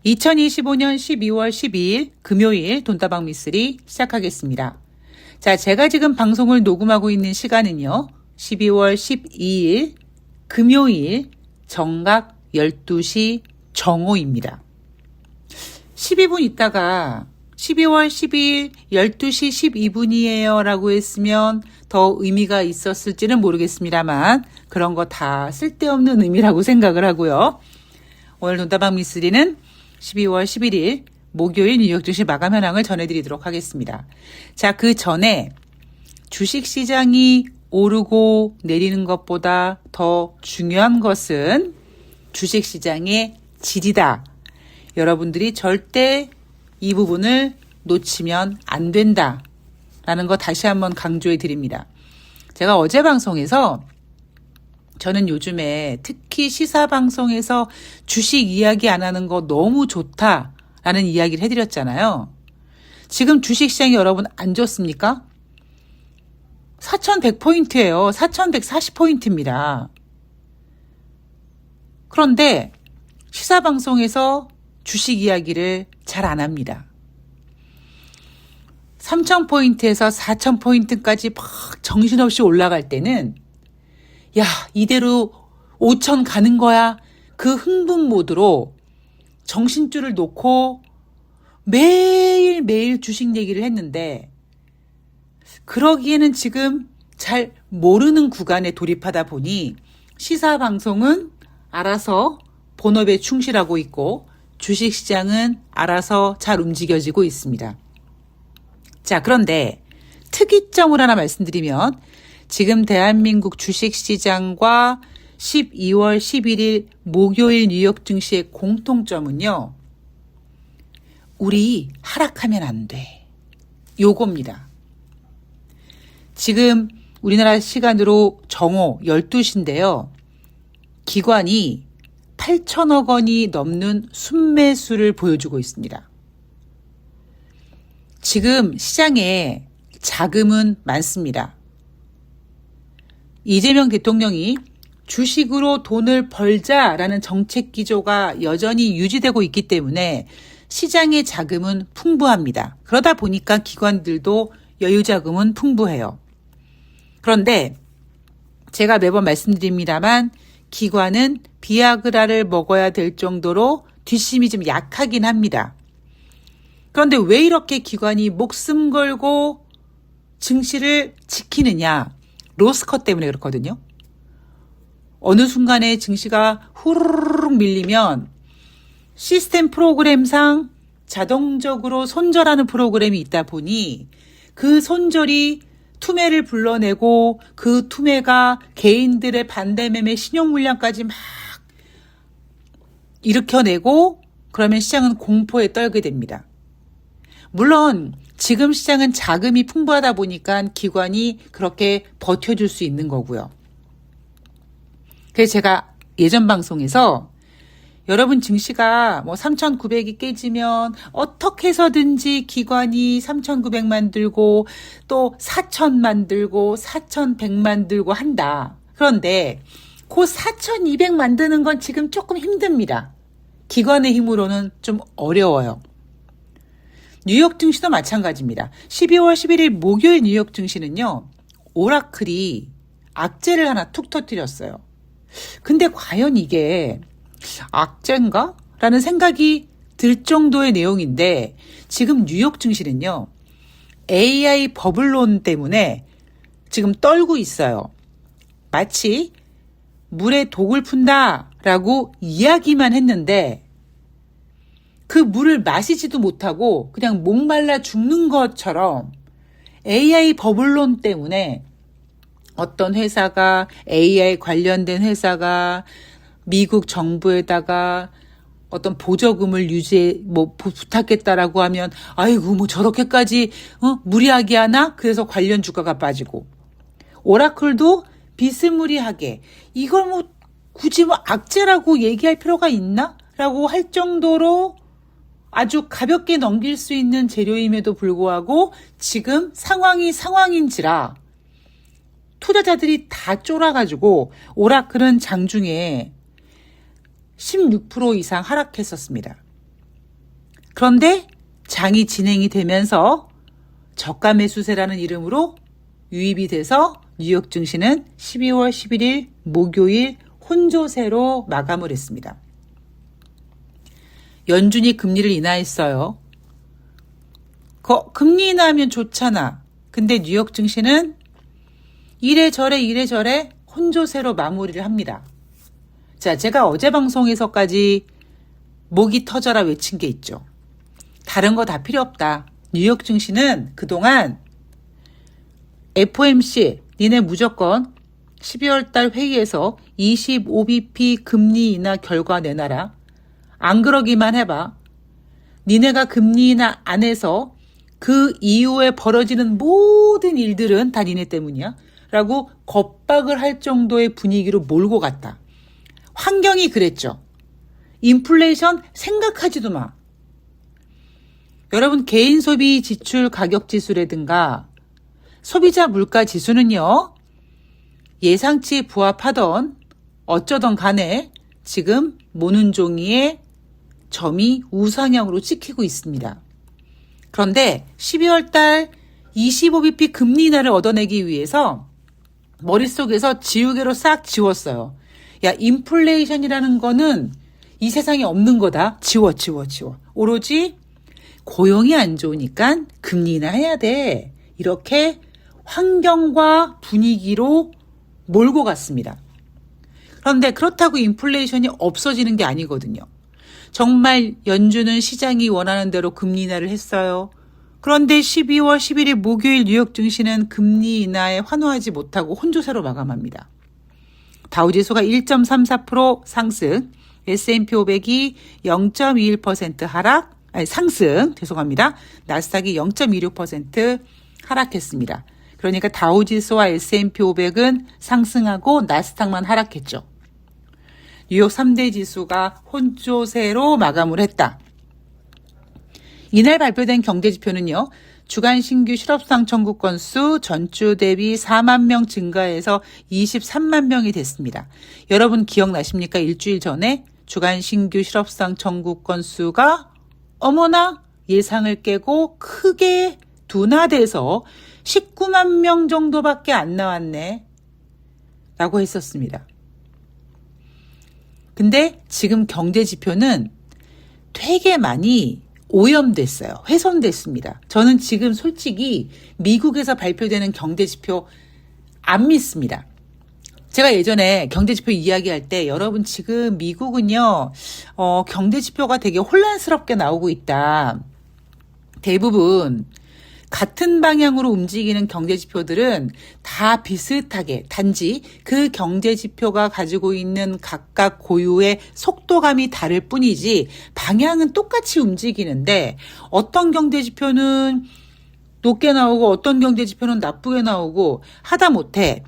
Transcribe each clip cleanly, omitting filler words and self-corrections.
2025년 12월 12일 금요일 돈다방 미쓰리 시작하겠습니다. 자, 제가 지금 방송을 녹음하고 있는 시간은요. 12월 12일 금요일 정각 12시 정오입니다. 12분 있다가 12월 12일 12시 12분이에요 라고 했으면 더 의미가 있었을지는 모르겠습니다만 그런 거 다 쓸데없는 의미라고 생각을 하고요. 오늘 돈다방 미쓰리는 12월 11일 목요일 뉴욕 증시 마감 현황을 전해드리도록 하겠습니다. 자, 그 전에 주식시장이 오르고 내리는 것보다 더 중요한 것은 주식시장의 질이다. 여러분들이 절대 이 부분을 놓치면 안 된다. 라는 거 다시 한번 강조해 드립니다. 제가 어제 방송에서 저는 요즘에 특히 시사 방송에서 주식 이야기 안 하는 거 너무 좋다라는 이야기를 해드렸잖아요. 지금 주식시장이 여러분 안 좋습니까? 4,100포인트예요. 4,140포인트입니다. 그런데 시사 방송에서 주식 이야기를 잘 안 합니다. 3,000포인트에서 4,000포인트까지 막 정신없이 올라갈 때는 야, 이대로 5,000 가는 거야. 그 흥분 모드로 정신줄을 놓고 매일매일 주식 얘기를 했는데 그러기에는 지금 잘 모르는 구간에 돌입하다 보니 시사 방송은 알아서 본업에 충실하고 있고 주식시장은 알아서 잘 움직여지고 있습니다. 자, 그런데 특이점을 하나 말씀드리면 지금 대한민국 주식시장과 12월 11일 목요일 뉴욕 증시의 공통점은요. 우리 하락하면 안 돼. 요겁니다. 지금 우리나라 시간으로 정오 12시인데요. 기관이 8천억 원이 넘는 순매수를 보여주고 있습니다. 지금 시장에 자금은 많습니다. 이재명 대통령이 주식으로 돈을 벌자라는 정책 기조가 여전히 유지되고 있기 때문에 시장의 자금은 풍부합니다. 그러다 보니까 기관들도 여유 자금은 풍부해요. 그런데 제가 매번 말씀드립니다만 기관은 비아그라를 먹어야 될 정도로 뒷심이 좀 약하긴 합니다. 그런데 왜 이렇게 기관이 목숨 걸고 증시를 지키느냐? 로스컷 때문에 그렇거든요. 어느 순간에 증시가 후루룩 밀리면 시스템 프로그램상 자동적으로 손절하는 프로그램이 있다 보니 그 손절이 투매를 불러내고 그 투매가 개인들의 반대매매 신용물량까지 막 일으켜내고 그러면 시장은 공포에 떨게 됩니다. 물론 지금 시장은 자금이 풍부하다 보니까 기관이 그렇게 버텨줄 수 있는 거고요. 그래서 제가 예전 방송에서 여러분 증시가 3,900이 깨지면 어떻게 해서든지 기관이 3,900 만들고 또 4,000 만들고 4,100 만들고 한다. 그런데 그 4,200 만드는 건 지금 조금 힘듭니다. 기관의 힘으로는 좀 어려워요. 뉴욕 증시도 마찬가지입니다. 12월 11일 목요일 뉴욕 증시는요. 오라클이 악재를 하나 툭 터뜨렸어요. 근데 과연 이게 악재인가? 라는 생각이 들 정도의 내용인데 지금 뉴욕 증시는요. AI 버블론 때문에 지금 떨고 있어요. 마치 물에 독을 푼다라고 이야기만 했는데 그 물을 마시지도 못하고 그냥 목말라 죽는 것처럼 AI 버블론 때문에 어떤 회사가 AI 관련된 회사가 미국 정부에다가 어떤 보조금을 부탁했다라고 하면 아이고 저렇게까지 무리하게 하나? 그래서 관련 주가가 빠지고 오라클도 비스무리하게 이걸 굳이 악재라고 얘기할 필요가 있나? 라고 할 정도로 아주 가볍게 넘길 수 있는 재료임에도 불구하고 지금 상황인지라 투자자들이 다 쫄아가지고 오라클은 장중에 16% 이상 하락했었습니다. 그런데 장이 진행이 되면서 저가 매수세라는 이름으로 유입이 돼서 뉴욕 증시는 12월 11일 목요일 혼조세로 마감을 했습니다. 연준이 금리를 인하했어요. 금리 인하하면 좋잖아. 근데 뉴욕 증시는 이래저래 혼조세로 마무리를 합니다. 자, 제가 어제 방송에서까지 목이 터져라 외친 게 있죠. 다른 거 다 필요 없다. 뉴욕 증시는 그동안 FOMC 니네 무조건 12월 달 회의에서 25bp 금리 인하 결과 내놔라. 안 그러기만 해봐. 니네가 금리 인하 안 해서 그 이후에 벌어지는 모든 일들은 다 니네 때문이야. 라고 겁박을 할 정도의 분위기로 몰고 갔다. 환경이 그랬죠. 인플레이션 생각하지도 마. 여러분 개인 소비 지출 가격 지수라든가 소비자 물가 지수는요. 예상치에 부합하던 어쩌던 간에 지금 모는 종이에 점이 우상향으로 찍히고 있습니다. 그런데 12월 달 25bp 금리 인하를 얻어내기 위해서 머릿속에서 지우개로 싹 지웠어요. 야, 인플레이션이라는 거는 이 세상에 없는 거다. 지워. 오로지 고용이 안 좋으니까 금리 인하해야 돼. 이렇게 환경과 분위기로 몰고 갔습니다. 그런데 그렇다고 인플레이션이 없어지는 게 아니거든요. 정말 연준은 시장이 원하는 대로 금리 인하를 했어요. 그런데 12월 11일 목요일 뉴욕 증시는 금리 인하에 환호하지 못하고 혼조세로 마감합니다. 다우지수가 1.34% 상승, S&P 500이 0.21% 상승, 죄송합니다. 나스닥이 0.26% 하락했습니다. 그러니까 다우지수와 S&P 500은 상승하고 나스닥만 하락했죠. 뉴욕 3대 지수가 혼조세로 마감을 했다. 이날 발표된 경제지표는요. 주간 신규 실업상 청구 건수 전주 대비 4만 명 증가해서 23만 명이 됐습니다. 여러분 기억나십니까? 일주일 전에 주간 신규 실업상 청구 건수가 어머나 예상을 깨고 크게 둔화돼서 19만 명 정도밖에 안 나왔네 라고 했었습니다. 근데 지금 경제지표는 되게 많이 오염됐어요. 훼손됐습니다. 저는 지금 솔직히 미국에서 발표되는 경제지표 안 믿습니다. 제가 예전에 경제지표 이야기할 때 여러분 지금 미국은요 경제지표가 되게 혼란스럽게 나오고 있다. 대부분 같은 방향으로 움직이는 경제지표들은 다 비슷하게 단지 그 경제지표가 가지고 있는 각각 고유의 속도감이 다를 뿐이지 방향은 똑같이 움직이는데 어떤 경제지표는 높게 나오고 어떤 경제지표는 나쁘게 나오고 하다못해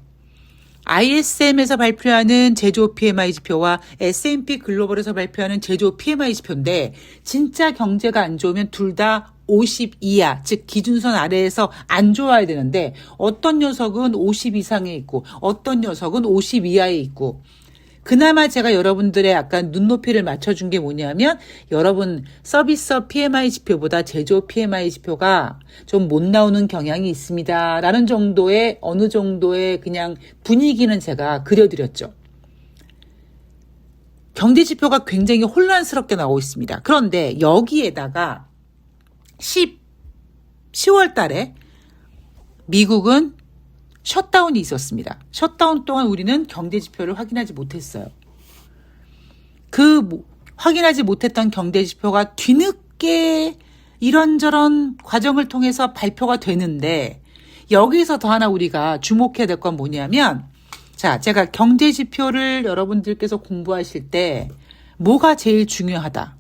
ISM에서 발표하는 제조업 PMI 지표와 S&P 글로벌에서 발표하는 제조업 PMI 지표인데 진짜 경제가 안 좋으면 둘 다 50 이하, 즉 기준선 아래에서 안 좋아야 되는데 어떤 녀석은 50 이상에 있고 어떤 녀석은 50 이하에 있고 그나마 제가 여러분들의 약간 눈높이를 맞춰준 게 뭐냐면 여러분 서비스업 PMI 지표보다 제조업 PMI 지표가 좀 못 나오는 경향이 있습니다. 라는 정도의 어느 정도의 그냥 분위기는 제가 그려드렸죠. 경제지표가 굉장히 혼란스럽게 나오고 있습니다. 그런데 여기에다가 10월 달에 미국은 셧다운이 있었습니다. 셧다운 동안 우리는 경제지표를 확인하지 못했어요. 확인하지 못했던 경제지표가 뒤늦게 이런저런 과정을 통해서 발표가 되는데 여기서 더 하나 우리가 주목해야 될 건 뭐냐면 자, 제가 경제지표를 여러분들께서 공부하실 때 뭐가 제일 중요하다.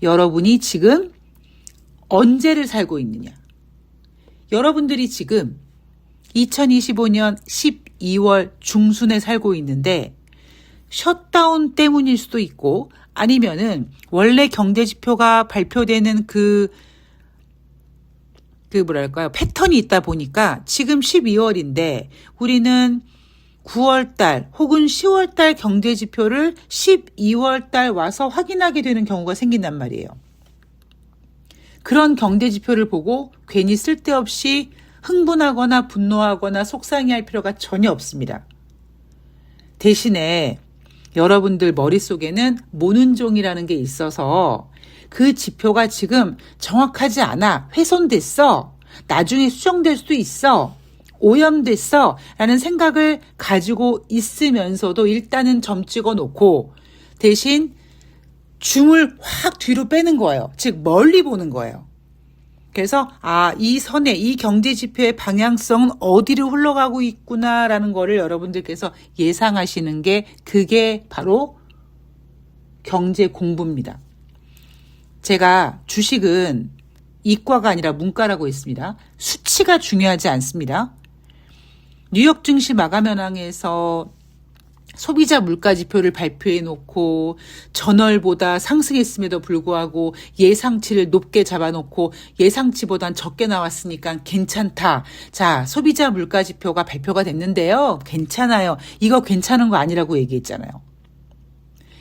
여러분이 지금 언제를 살고 있느냐. 여러분들이 지금 2025년 12월 중순에 살고 있는데 셧다운 때문일 수도 있고 아니면은 원래 경제지표가 발표되는 패턴이 있다 보니까 지금 12월인데 우리는 9월달 혹은 10월달 경제지표를 12월달 와서 확인하게 되는 경우가 생긴단 말이에요. 그런 경제 지표를 보고 괜히 쓸데없이 흥분하거나 분노하거나 속상해할 필요가 전혀 없습니다. 대신에 여러분들 머릿속에는 모는종이라는 게 있어서 그 지표가 지금 정확하지 않아. 훼손됐어. 나중에 수정될 수도 있어. 오염됐어. 라는 생각을 가지고 있으면서도 일단은 점 찍어 놓고 대신 줌을 확 뒤로 빼는 거예요. 즉 멀리 보는 거예요. 그래서 이 선에 이 경제 지표의 방향성은 어디로 흘러가고 있구나라는 거를 여러분들께서 예상하시는 게 그게 바로 경제 공부입니다. 제가 주식은 이과가 아니라 문과라고 했습니다. 수치가 중요하지 않습니다. 뉴욕 증시 마감 현황에서 소비자 물가 지표를 발표해 놓고 전월보다 상승했음에도 불구하고 예상치를 높게 잡아놓고 예상치보단 적게 나왔으니까 괜찮다. 자, 소비자 물가 지표가 발표가 됐는데요. 괜찮아요. 이거 괜찮은 거 아니라고 얘기했잖아요.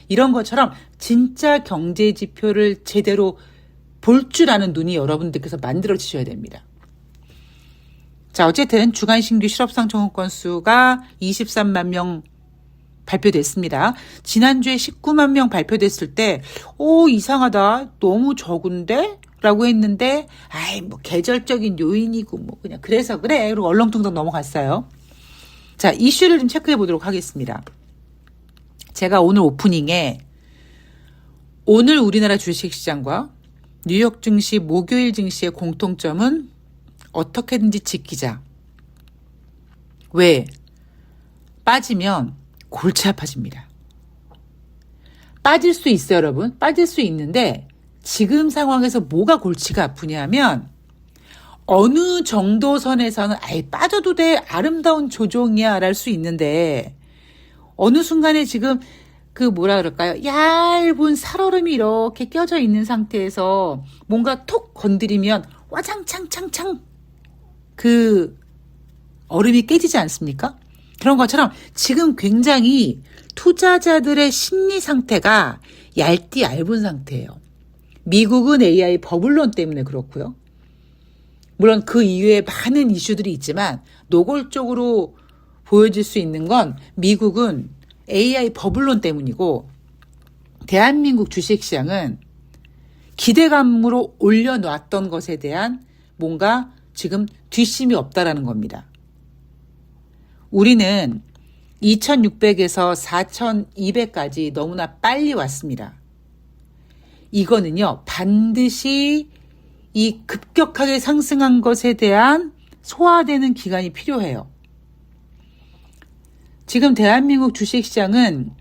이런 것처럼 진짜 경제 지표를 제대로 볼 줄 아는 눈이 여러분들께서 만들어지셔야 됩니다. 자, 어쨌든 주간 신규 실업상 청원 건수가 23만 명 발표됐습니다. 지난주에 19만 명 발표됐을 때 이상하다. 너무 적은데? 라고 했는데 뭐 계절적인 요인이고 뭐 그냥 그래서 그래. 그리고 얼렁뚱땅 넘어갔어요. 자, 이슈를 좀 체크해 보도록 하겠습니다. 제가 오늘 오프닝에 오늘 우리나라 주식시장과 뉴욕 증시, 목요일 증시의 공통점은 어떻게든지 지키자. 왜? 빠지면 골치 아파집니다. 빠질 수 있어요, 여러분. 빠질 수 있는데 지금 상황에서 뭐가 골치가 아프냐면 어느 정도 선에서는 빠져도 돼. 아름다운 조종이야. 랄 수 있는데 어느 순간에 지금 뭐라 그럴까요? 얇은 살얼음이 이렇게 껴져 있는 상태에서 뭔가 톡 건드리면 와장창창창 얼음이 깨지지 않습니까? 그런 것처럼 지금 굉장히 투자자들의 심리 상태가 얇은 상태예요. 미국은 AI 버블론 때문에 그렇고요. 물론 그 이외에 많은 이슈들이 있지만 노골적으로 보여질 수 있는 건 미국은 AI 버블론 때문이고 대한민국 주식시장은 기대감으로 올려놨던 것에 대한 뭔가 지금 뒷심이 없다라는 겁니다. 우리는 2600에서 4200까지 너무나 빨리 왔습니다. 이거는요, 반드시 이 급격하게 상승한 것에 대한 소화되는 기간이 필요해요. 지금 대한민국 주식시장은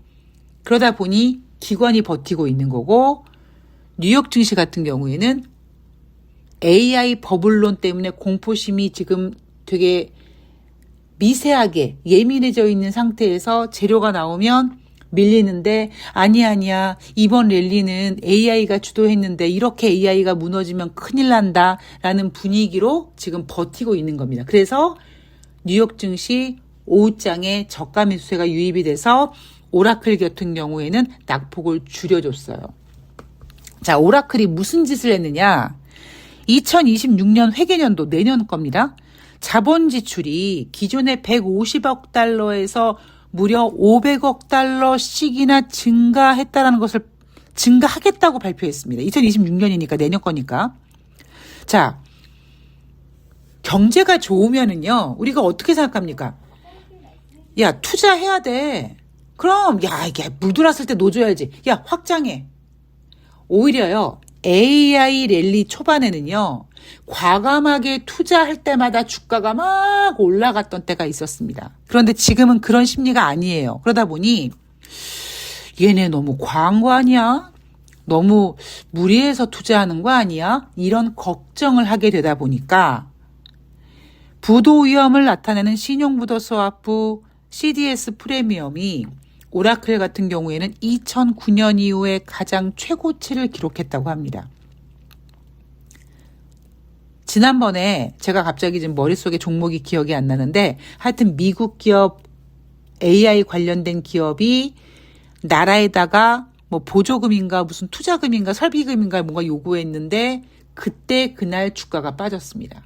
그러다 보니 기관이 버티고 있는 거고 뉴욕 증시 같은 경우에는 AI 버블론 때문에 공포심이 지금 되게 미세하게 예민해져 있는 상태에서 재료가 나오면 밀리는데 아니야 이번 랠리는 AI가 주도했는데 이렇게 AI가 무너지면 큰일 난다 라는 분위기로 지금 버티고 있는 겁니다. 그래서 뉴욕 증시 오후장에 저가 매수세가 유입이 돼서 오라클 같은 경우에는 낙폭을 줄여줬어요. 자, 오라클이 무슨 짓을 했느냐? 2026년 회계년도 내년 겁니다. 자본 지출이 기존의 150억 달러에서 무려 500억 달러씩이나 증가했다라는 것을 증가하겠다고 발표했습니다. 2026년이니까 내년 거니까. 자, 경제가 좋으면은요, 우리가 어떻게 생각합니까? 야, 투자해야 돼. 그럼, 이게 물 들어왔을 때 놓줘야지. 야, 확장해. 오히려요, AI 랠리 초반에는요, 과감하게 투자할 때마다 주가가 막 올라갔던 때가 있었습니다. 그런데 지금은 그런 심리가 아니에요. 그러다 보니 얘네 너무 과한 거 아니야? 너무 무리해서 투자하는 거 아니야? 이런 걱정을 하게 되다 보니까 부도 위험을 나타내는 신용부도 스와프 CDS 프리미엄이 오라클 같은 경우에는 2009년 이후에 가장 최고치를 기록했다고 합니다. 지난번에 제가 갑자기 지금 머릿속에 종목이 기억이 안 나는데 하여튼 미국 기업 AI 관련된 기업이 나라에다가 뭐 보조금인가 무슨 투자금인가 설비금인가 뭔가 요구했는데 그때 그날 주가가 빠졌습니다.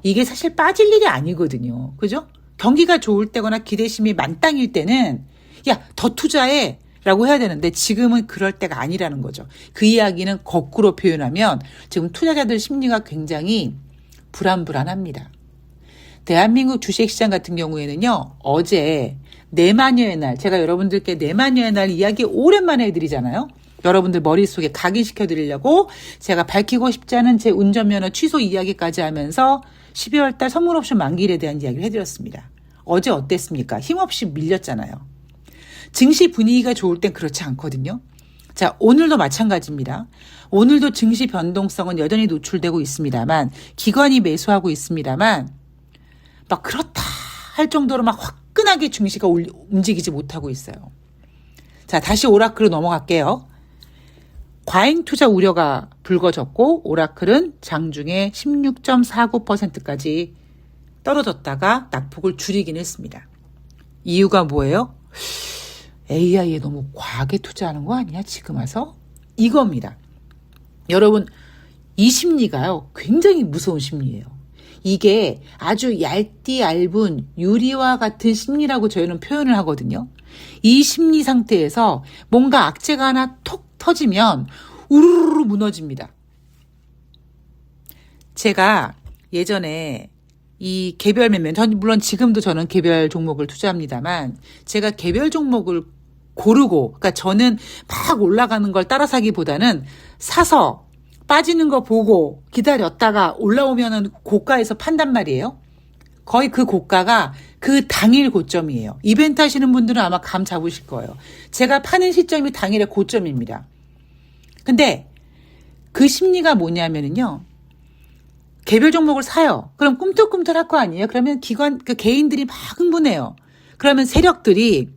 이게 사실 빠질 일이 아니거든요. 그죠? 경기가 좋을 때거나 기대심이 만땅일 때는 야, 더 투자해 라고 해야 되는데 지금은 그럴 때가 아니라는 거죠. 그 이야기는 거꾸로 표현하면 지금 투자자들 심리가 굉장히 불안합니다. 대한민국 주식시장 같은 경우에는요. 어제 내마녀의 날, 제가 여러분들께 내마녀의 날 이야기 오랜만에 해드리잖아요. 여러분들 머릿속에 각인시켜 드리려고 제가 밝히고 싶지 않은 제 운전면허 취소 이야기까지 하면서 12월 달 선물 옵션 만기일에 대한 이야기를 해드렸습니다. 어제 어땠습니까? 힘없이 밀렸잖아요. 증시 분위기가 좋을 땐 그렇지 않거든요. 자, 오늘도 마찬가지입니다. 오늘도 증시 변동성은 여전히 노출되고 있습니다만 기관이 매수하고 있습니다만 막 그렇다 할 정도로 막 화끈하게 증시가 움직이지 못하고 있어요. 자, 다시 오라클로 넘어갈게요. 과잉 투자 우려가 불거졌고 오라클은 장중에 16.49%까지 떨어졌다가 낙폭을 줄이긴 했습니다. 이유가 뭐예요? AI에 너무 과하게 투자하는 거 아니야? 지금 와서? 이겁니다. 여러분, 이 심리가요, 굉장히 무서운 심리예요. 이게 아주 얇은 유리와 같은 심리라고 저희는 표현을 하거든요. 이 심리 상태에서 뭔가 악재가 하나 톡 터지면 우르르 무너집니다. 제가 예전에 이 개별 매매, 물론 지금도 저는 개별 종목을 투자합니다만 제가 개별 종목을 고르고, 그러니까 저는 막 올라가는 걸 따라 사기보다는 사서 빠지는 거 보고 기다렸다가 올라오면은 고가에서 판단 말이에요. 거의 그 고가가 그 당일 고점이에요. 이벤트 하시는 분들은 아마 감 잡으실 거예요. 제가 파는 시점이 당일의 고점입니다. 근데 그 심리가 뭐냐면은요. 개별 종목을 사요. 그럼 꿈틀꿈틀할 거 아니에요? 그러면 개인들이 막 흥분해요. 그러면 세력들이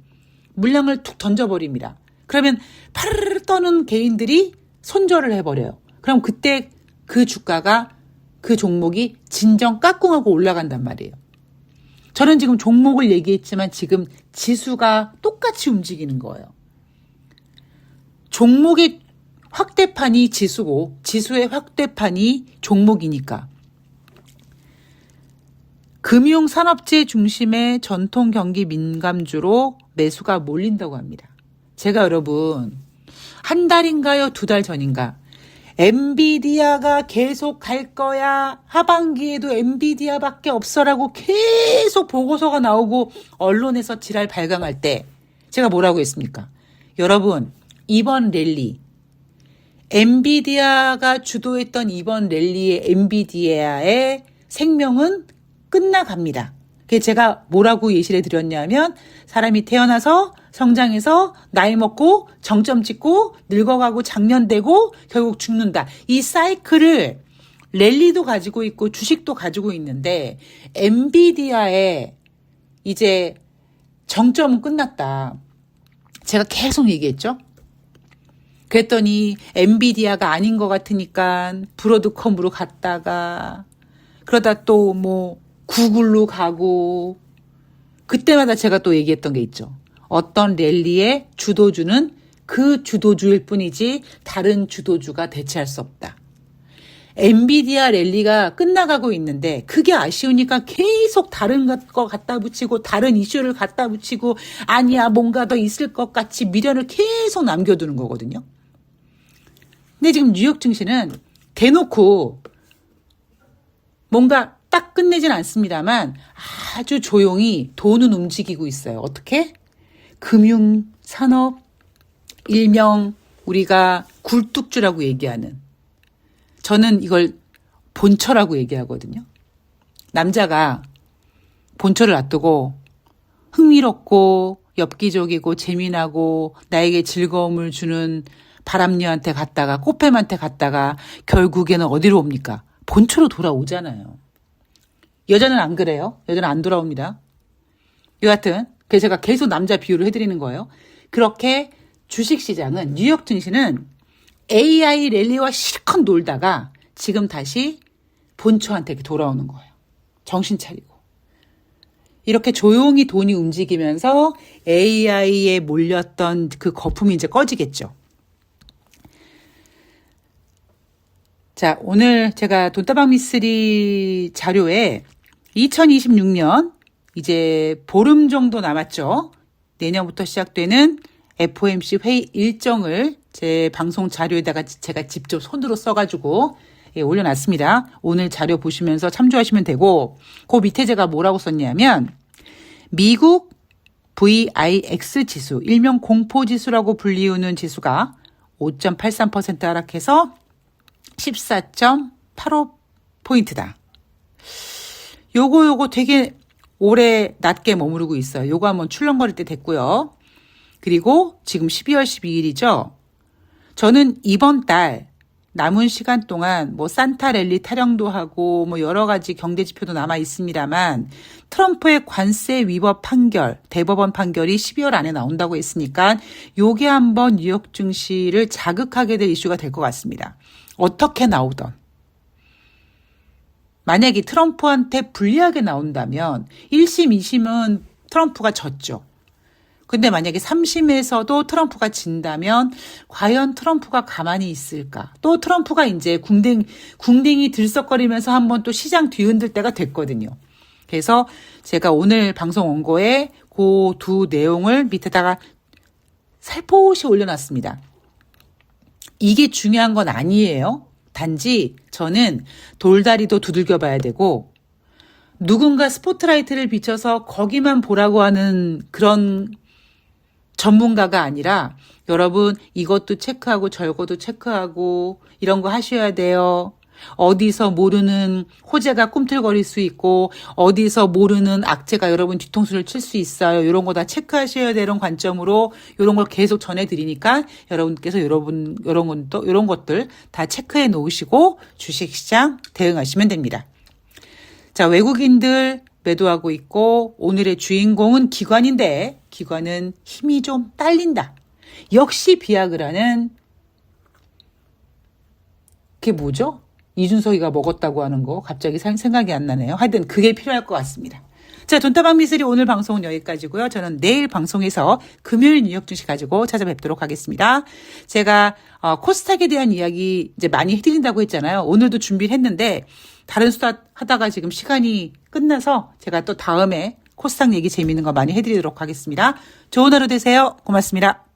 물량을 툭 던져버립니다. 그러면 파르르 떠는 개인들이 손절을 해버려요. 그럼 그때 그 주가가 그 종목이 진정 까꿍하고 올라간단 말이에요. 저는 지금 종목을 얘기했지만 지금 지수가 똑같이 움직이는 거예요. 종목의 확대판이 지수고 지수의 확대판이 종목이니까. 금융산업재 중심의 전통 경기 민감주로 매수가 몰린다고 합니다. 제가 여러분 한 달인가요? 2달 전인가? 엔비디아가 계속 갈 거야. 하반기에도 엔비디아밖에 없어라고 계속 보고서가 나오고 언론에서 지랄 발광할 때 제가 뭐라고 했습니까? 여러분 이번 랠리 엔비디아가 주도했던 이번 랠리의 엔비디아의 생명은 끝나갑니다. 그래서 제가 뭐라고 예시를 드렸냐면 사람이 태어나서 성장해서 나이 먹고 정점 찍고 늙어가고 장년되고 결국 죽는다. 이 사이클을 랠리도 가지고 있고 주식도 가지고 있는데 엔비디아의 이제 정점은 끝났다. 제가 계속 얘기했죠. 그랬더니 엔비디아가 아닌 것 같으니까 브로드컴으로 갔다가 그러다 또 뭐 구글로 가고 그때마다 제가 또 얘기했던 게 있죠. 어떤 랠리의 주도주는 그 주도주일 뿐이지 다른 주도주가 대체할 수 없다. 엔비디아 랠리가 끝나가고 있는데 그게 아쉬우니까 계속 다른 거 갖다 붙이고 다른 이슈를 갖다 붙이고 아니야 뭔가 더 있을 것 같이 미련을 계속 남겨두는 거거든요. 근데 지금 뉴욕 증시는 대놓고 뭔가 딱 끝내진 않습니다만 아주 조용히 돈은 움직이고 있어요. 어떻게? 금융, 산업, 일명 우리가 굴뚝주라고 얘기하는 저는 이걸 본처라고 얘기하거든요. 남자가 본처를 놔두고 흥미롭고 엽기적이고 재미나고 나에게 즐거움을 주는 바람녀한테 갔다가 꽃뱀한테 갔다가 결국에는 어디로 옵니까? 본처로 돌아오잖아요. 여자는 안 그래요. 여자는 안 돌아옵니다. 여하튼 그래서 제가 계속 남자 비유를 해드리는 거예요. 그렇게 주식시장은 뉴욕 증시는 AI 랠리와 실컷 놀다가 지금 다시 본처한테 돌아오는 거예요. 정신 차리고. 이렇게 조용히 돈이 움직이면서 AI에 몰렸던 그 거품이 이제 꺼지겠죠. 자, 오늘 제가 돈다방 미쓰리 자료에 2026년 이제 보름 정도 남았죠. 내년부터 시작되는 FOMC 회의 일정을 제 방송 자료에다가 제가 직접 손으로 써가지고 올려놨습니다. 오늘 자료 보시면서 참조하시면 되고, 그 밑에 제가 뭐라고 썼냐면 미국 VIX 지수, 일명 공포지수라고 불리우는 지수가 5.83% 하락해서 14.85포인트다. 요거 되게 오래 낮게 머무르고 있어요. 요거 한번 출렁거릴 때 됐고요. 그리고 지금 12월 12일이죠. 저는 이번 달 남은 시간 동안 뭐 산타랠리 타령도 하고 뭐 여러 가지 경제 지표도 남아 있습니다만 트럼프의 관세 위법 판결, 대법원 판결이 12월 안에 나온다고 했으니까 요게 한번 뉴욕 증시를 자극하게 될 이슈가 될 것 같습니다. 어떻게 나오던. 만약에 트럼프한테 불리하게 나온다면 1심, 2심은 트럼프가 졌죠. 근데 만약에 3심에서도 트럼프가 진다면 과연 트럼프가 가만히 있을까? 또 트럼프가 이제 궁뎅이 들썩거리면서 한번 또 시장 뒤흔들 때가 됐거든요. 그래서 제가 오늘 방송 원고에 그 두 내용을 밑에다가 살포시 올려놨습니다. 이게 중요한 건 아니에요. 단지 저는 돌다리도 두들겨 봐야 되고 누군가 스포트라이트를 비춰서 거기만 보라고 하는 그런 전문가가 아니라 여러분 이것도 체크하고 저것도 체크하고 이런 거 하셔야 돼요. 어디서 모르는 호재가 꿈틀거릴 수 있고 어디서 모르는 악재가 여러분 뒤통수를 칠 수 있어요. 이런 거 다 체크하셔야 되는 관점으로 이런 걸 계속 전해드리니까 여러분께서 이런 것들 다 체크해 놓으시고 주식시장 대응하시면 됩니다. 자, 외국인들 매도하고 있고 오늘의 주인공은 기관인데 기관은 힘이 좀 딸린다. 역시 비아그라는 그게 뭐죠? 이준석이가 먹었다고 하는 거 갑자기 생각이 안 나네요. 하여튼 그게 필요할 것 같습니다. 자, 돈다방 미쓰리 오늘 방송은 여기까지고요. 저는 내일 방송에서 금요일 뉴욕 증시 가지고 찾아뵙도록 하겠습니다. 제가 코스닥에 대한 이야기 이제 많이 해드린다고 했잖아요. 오늘도 준비를 했는데 다른 수다 하다가 지금 시간이 끝나서 제가 또 다음에 코스닥 얘기 재미있는 거 많이 해드리도록 하겠습니다. 좋은 하루 되세요. 고맙습니다.